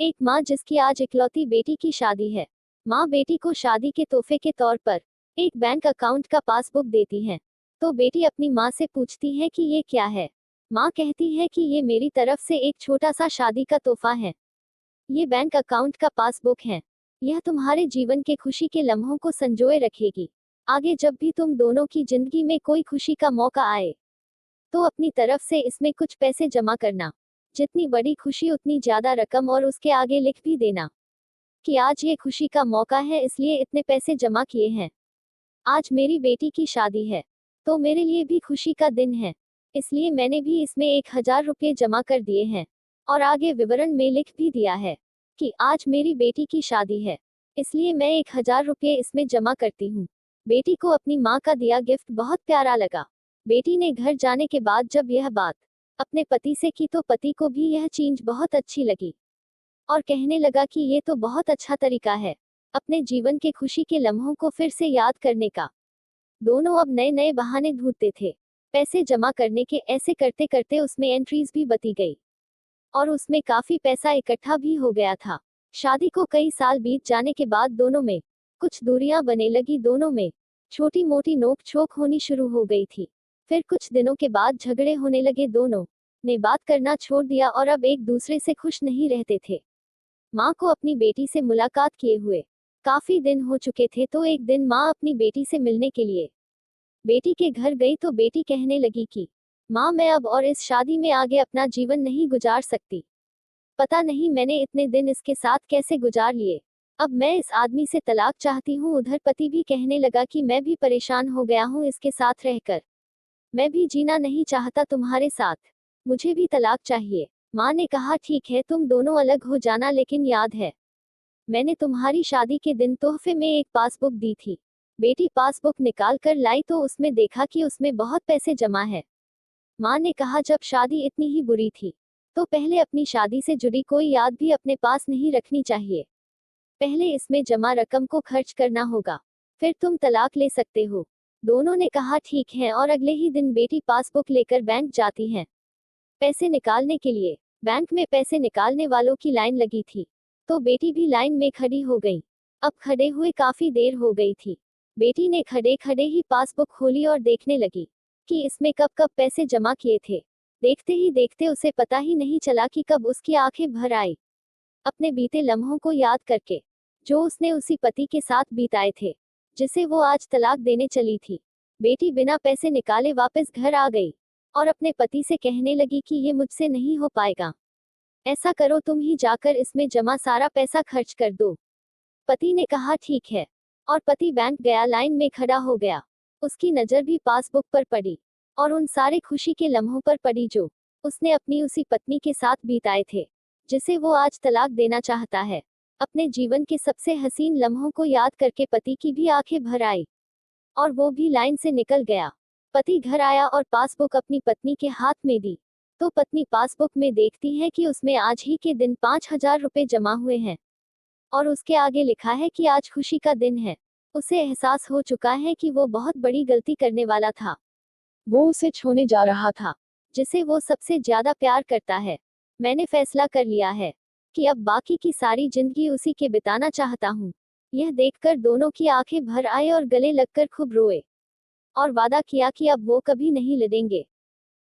एक माँ जिसकी आज इकलौती बेटी की शादी है। माँ बेटी को शादी के तोहफे के तौर पर एक बैंक अकाउंट का पासबुक देती है। तो बेटी अपनी माँ से पूछती है कि ये क्या है। माँ कहती है कि ये मेरी तरफ से एक छोटा सा शादी का तोहफा है। ये बैंक अकाउंट का पासबुक है। यह तुम्हारे जीवन के खुशी के लम्हों को संजोए रखेगी। आगे जब भी तुम दोनों की जिंदगी में कोई खुशी का मौका आए तो अपनी तरफ से इसमें कुछ पैसे जमा करना। जितनी बड़ी खुशी उतनी ज्यादा रकम, और उसके आगे लिख भी देना कि आज ये खुशी का मौका है इसलिए इतने पैसे जमा किए हैं। आज मेरी बेटी की शादी है तो मेरे लिए भी खुशी का दिन है, इसलिए मैंने भी इसमें 1,000 रुपये जमा कर दिए हैं। और आगे विवरण में लिख भी दिया है कि आज मेरी बेटी की शादी है इसलिए मैं 1,000 रुपये इसमें जमा करती हूँ। बेटी को अपनी माँ का दिया गिफ्ट बहुत प्यारा लगा। बेटी ने घर जाने के बाद जब यह बात अपने पति से की तो पति को भी यह चीज बहुत अच्छी लगी और कहने लगा कि ये तो बहुत अच्छा तरीका है अपने जीवन के खुशी के लम्हों को फिर से याद करने का। दोनों अब नए नए बहाने ढूंढते थे पैसे जमा करने के। ऐसे करते करते उसमें एंट्रीज भी बती गई और उसमें काफी पैसा इकट्ठा भी हो गया था। शादी को कई साल बीत जाने के बाद दोनों में कुछ दूरियां बने लगी। दोनों में छोटी मोटी नोक झोंक होनी शुरू हो गई थी। फिर कुछ दिनों के बाद झगड़े होने लगे। दोनों ने बात करना छोड़ दिया और अब एक दूसरे से खुश नहीं रहते थे। माँ को अपनी बेटी से मुलाकात किए हुए काफी दिन हो चुके थे तो एक दिन माँ अपनी बेटी से मिलने के लिए बेटी के घर गई तो बेटी कहने लगी कि माँ, मैं अब और इस शादी में आगे अपना जीवन नहीं गुजार सकती। पता नहीं मैंने इतने दिन इसके साथ कैसे गुजार लिए। अब मैं इस आदमी से तलाक चाहती हूँ। उधर पति भी कहने लगा कि मैं भी परेशान हो गया हूँ इसके साथ रहकर। मैं भी जीना नहीं चाहता तुम्हारे साथ। मुझे भी तलाक चाहिए। माँ ने कहा ठीक है, तुम दोनों अलग हो जाना, लेकिन याद है मैंने तुम्हारी शादी के दिन तोहफे में एक पासबुक दी थी। बेटी पासबुक निकाल कर लाई तो उसमें देखा कि उसमें बहुत पैसे जमा है। माँ ने कहा जब शादी इतनी ही बुरी थी तो पहले अपनी शादी से जुड़ी कोई याद भी अपने पास नहीं रखनी चाहिए। पहले इसमें जमा रकम को खर्च करना होगा, फिर तुम तलाक ले सकते हो। दोनों ने कहा ठीक है और अगले ही दिन बेटी पासबुक लेकर बैंक जाती है पैसे निकालने के लिए। बैंक में पैसे निकालने वालों की लाइन लगी थी तो बेटी भी लाइन में खड़ी हो गई। अब खड़े हुए काफी देर हो गई थी। बेटी ने खड़े खड़े ही पासबुक खोली और देखने लगी कि इसमें कब कब पैसे जमा किए थे। देखते ही देखते उसे पता ही नहीं चला कि कब उसकी आंखें भर आई अपने बीते लम्हों को याद करके जो उसने उसी पति के साथ बिताए थे जिसे वो आज तलाक देने चली थी। बेटी बिना पैसे निकाले वापस घर आ गई और अपने पति से कहने लगी कि ये मुझसे नहीं हो पाएगा। ऐसा करो, तुम ही जाकर इसमें जमा सारा पैसा खर्च कर दो। पति ने कहा ठीक है और पति बैंक गया, लाइन में खड़ा हो गया। उसकी नजर भी पासबुक पर पड़ी और उन सारे खुशी के लम्हों पर पड़ी जो उसने अपनी उसी पत्नी के साथ बिताए थे जिसे वो आज तलाक देना चाहता है। अपने जीवन के सबसे हसीन लम्हों को याद करके पति की भी आंखें भर आई और वो भी लाइन से निकल गया। पति घर आया और पासबुक अपनी पत्नी के हाथ में दी तो पत्नी पासबुक में देखती है कि उसमें आज ही के दिन 5,000 रुपये जमा हुए हैं और उसके आगे लिखा है कि आज खुशी का दिन है। उसे एहसास हो चुका है कि वो बहुत बड़ी गलती करने वाला था। वो उसे छोड़ने जा रहा था जिसे वो सबसे ज्यादा प्यार करता है। मैंने फैसला कर लिया है कि अब बाकी की सारी जिंदगी उसी के बिताना चाहता हूँ। यह देखकर दोनों की आंखें भर आए और गले लगकर खूब रोए और वादा किया कि अब वो कभी नहीं लड़ेंगे।